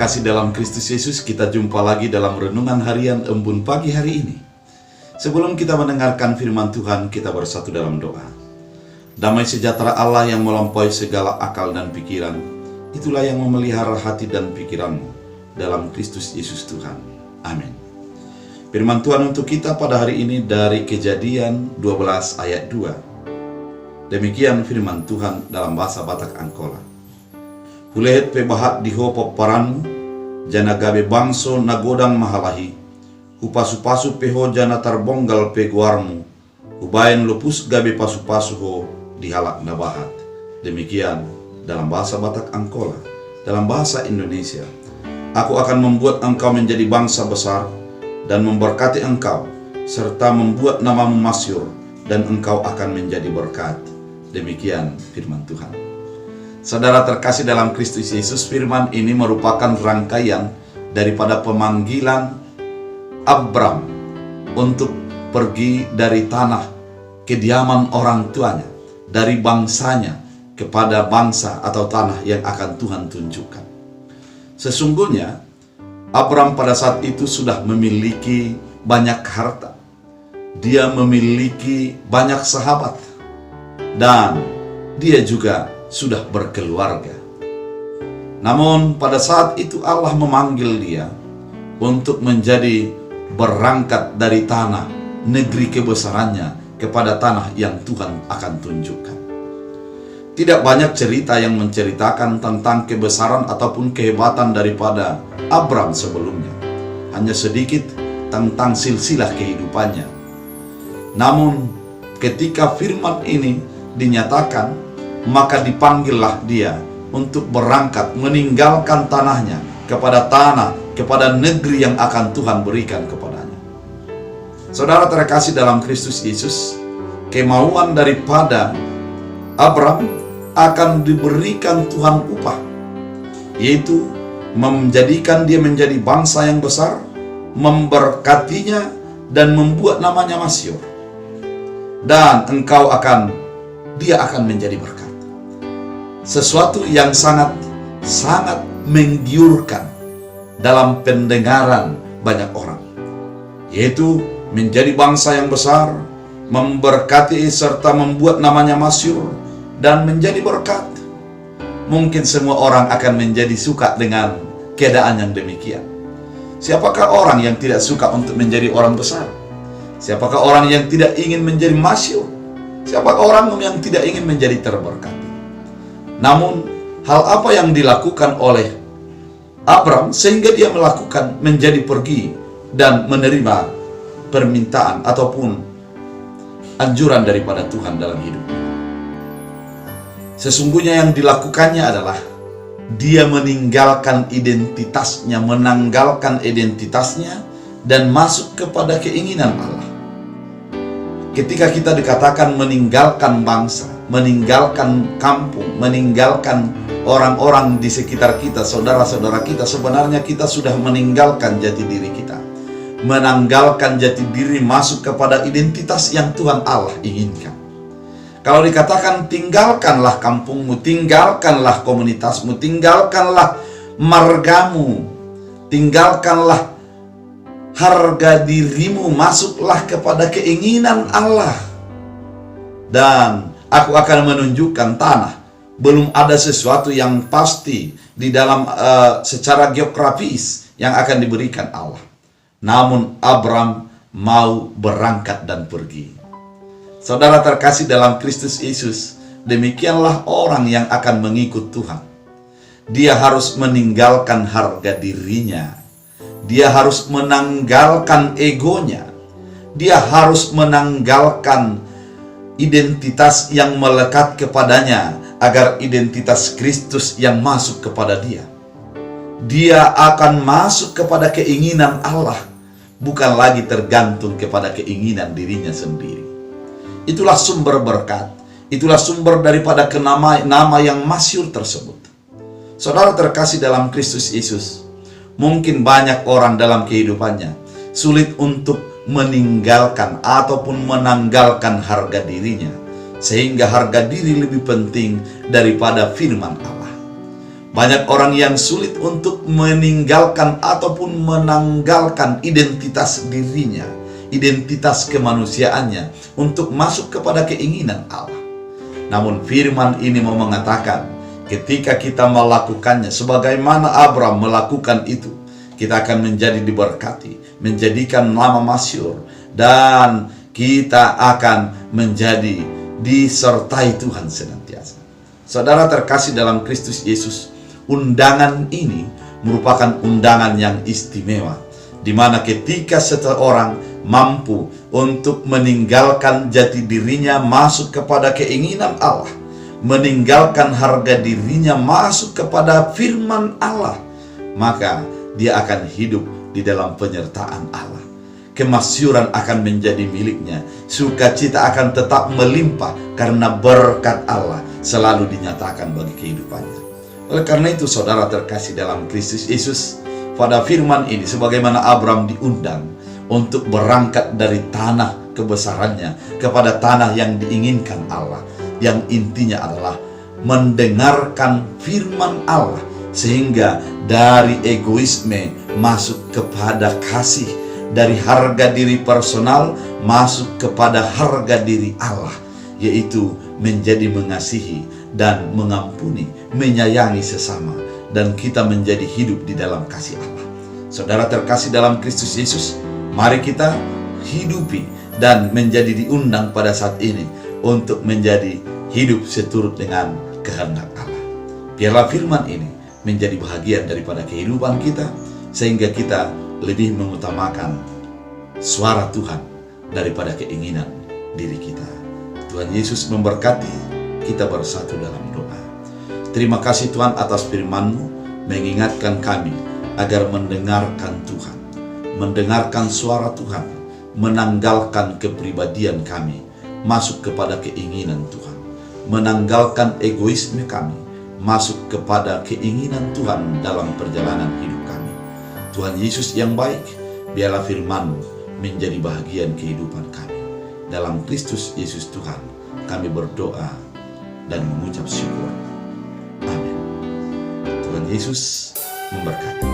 terkasih dalam Kristus Yesus, kita jumpa lagi dalam renungan harian Embun pagi hari ini. Sebelum kita mendengarkan firman Tuhan, kita bersatu dalam doa. Damai sejahtera Allah yang melampaui segala akal dan pikiran, itulah yang memelihara hati dan pikiranmu dalam Kristus Yesus Tuhan. Amin. Firman Tuhan untuk kita pada hari ini dari Kejadian 12 ayat 2. Demikian firman Tuhan dalam bahasa Batak Angkola. Hulehet pebahat dihopo paranmu, jana gabe bangso nagodang mahalahi, hupasu-pasu peho jana tarbonggal peguarmu, hubayan lupus gabe pasu-pasu ho dihalak nabahat. Demikian dalam bahasa Batak Angkola. Dalam bahasa Indonesia, aku akan membuat engkau menjadi bangsa besar dan memberkati engkau, serta membuat namamu masyhur, dan engkau akan menjadi berkat. Demikian firman Tuhan. Saudara terkasih dalam Kristus Yesus, firman ini merupakan rangkaian daripada pemanggilan Abram untuk pergi dari tanah kediaman orang tuanya, dari bangsanya kepada bangsa atau tanah yang akan Tuhan tunjukkan. Sesungguhnya Abram pada saat itu sudah memiliki banyak harta. Dia memiliki banyak sahabat, dan dia juga sudah berkeluarga. Namun pada saat itu Allah memanggil dia untuk menjadi berangkat dari tanah negeri kebesarannya kepada tanah yang Tuhan akan tunjukkan. Tidak banyak cerita yang menceritakan tentang kebesaran ataupun kehebatan daripada Abram sebelumnya. Hanya sedikit tentang silsilah kehidupannya. Namun ketika firman ini dinyatakan, maka dipanggillah dia untuk berangkat meninggalkan tanahnya kepada negeri yang akan Tuhan berikan kepadanya. Saudara terkasih dalam Kristus Yesus, kemauan daripada Abram akan diberikan Tuhan upah, yaitu menjadikan dia menjadi bangsa yang besar, memberkatinya, dan membuat namanya masyhur. Dan dia akan menjadi berkat. Sesuatu yang sangat menggiurkan dalam pendengaran banyak orang, yaitu menjadi bangsa yang besar, memberkati serta membuat namanya masyhur, dan menjadi berkat. Mungkin semua orang akan menjadi suka dengan keadaan yang demikian. Siapakah orang yang tidak suka untuk menjadi orang besar? Siapakah orang yang tidak ingin menjadi masyhur? Siapakah orang yang tidak ingin menjadi terberkati? Namun, hal apa yang dilakukan oleh Abram sehingga dia menjadi pergi dan menerima permintaan ataupun anjuran daripada Tuhan dalam hidupnya? Sesungguhnya yang dilakukannya adalah dia menanggalkan identitasnya dan masuk kepada keinginan Allah. Ketika kita dikatakan meninggalkan bangsa, meninggalkan kampung, meninggalkan orang-orang di sekitar kita, saudara-saudara kita, sebenarnya kita sudah meninggalkan jati diri kita. Menanggalkan jati diri masuk kepada identitas yang Tuhan Allah inginkan. Kalau dikatakan tinggalkanlah kampungmu, tinggalkanlah komunitasmu, tinggalkanlah margamu, tinggalkanlah harga dirimu, masuklah kepada keinginan Allah, dan aku akan menunjukkan tanah. Belum ada sesuatu yang pasti di dalam secara geografis yang akan diberikan Allah. Namun Abram mau berangkat dan pergi. Saudara terkasih dalam Kristus Yesus, demikianlah orang yang akan mengikut Tuhan. Dia harus meninggalkan harga dirinya. Dia harus menanggalkan egonya. Dia harus menanggalkan identitas yang melekat kepadanya, agar identitas Kristus yang masuk kepada dia. Dia akan masuk kepada keinginan Allah, bukan lagi tergantung kepada keinginan dirinya sendiri. Itulah sumber berkat, itulah sumber daripada nama yang masyhur tersebut. Saudara terkasih dalam Kristus Yesus, mungkin banyak orang dalam kehidupannya sulit untuk meninggalkan ataupun menanggalkan harga dirinya, sehingga harga diri lebih penting daripada firman Allah. Banyak orang yang sulit untuk meninggalkan ataupun menanggalkan identitas dirinya, identitas kemanusiaannya untuk masuk kepada keinginan Allah. Namun firman ini mau mengatakan, ketika kita melakukannya sebagaimana Abraham melakukan itu, kita akan menjadi diberkati, menjadikan nama masyhur, dan kita akan menjadi disertai Tuhan senantiasa. Saudara terkasih dalam Kristus Yesus, undangan ini merupakan undangan yang istimewa, di mana ketika seseorang mampu untuk meninggalkan jati dirinya masuk kepada keinginan Allah, meninggalkan harga dirinya masuk kepada firman Allah, maka dia akan hidup di dalam penyertaan Allah. Kemasyhuran akan menjadi miliknya, sukacita akan tetap melimpah karena berkat Allah selalu dinyatakan bagi kehidupannya. Oleh karena itu, saudara terkasih dalam Kristus Yesus, pada firman ini sebagaimana Abraham diundang untuk berangkat dari tanah kebesarannya kepada tanah yang diinginkan Allah, yang intinya adalah mendengarkan firman Allah, sehingga dari egoisme masuk kepada kasih, dari harga diri personal masuk kepada harga diri Allah, yaitu menjadi mengasihi dan mengampuni, menyayangi sesama, dan kita menjadi hidup di dalam kasih Allah. Saudara terkasih dalam Kristus Yesus, mari kita hidupi dan menjadi diundang pada saat ini untuk menjadi hidup seturut dengan kehendak Allah. Biarlah firman ini menjadi bahagian daripada kehidupan kita, sehingga kita lebih mengutamakan suara Tuhan daripada keinginan diri kita. Tuhan Yesus memberkati. Kita bersatu dalam doa. Terima kasih Tuhan atas firman-Mu, mengingatkan kami agar mendengarkan Tuhan, mendengarkan suara Tuhan, menanggalkan kepribadian kami, masuk kepada keinginan Tuhan, menanggalkan egoisme kami, masuk kepada keinginan Tuhan dalam perjalanan hidup kami. Tuhan Yesus yang baik, biarlah firman-Mu menjadi bahagian kehidupan kami. Dalam Kristus Yesus Tuhan, kami berdoa dan mengucap syukur. Amin. Tuhan Yesus memberkati.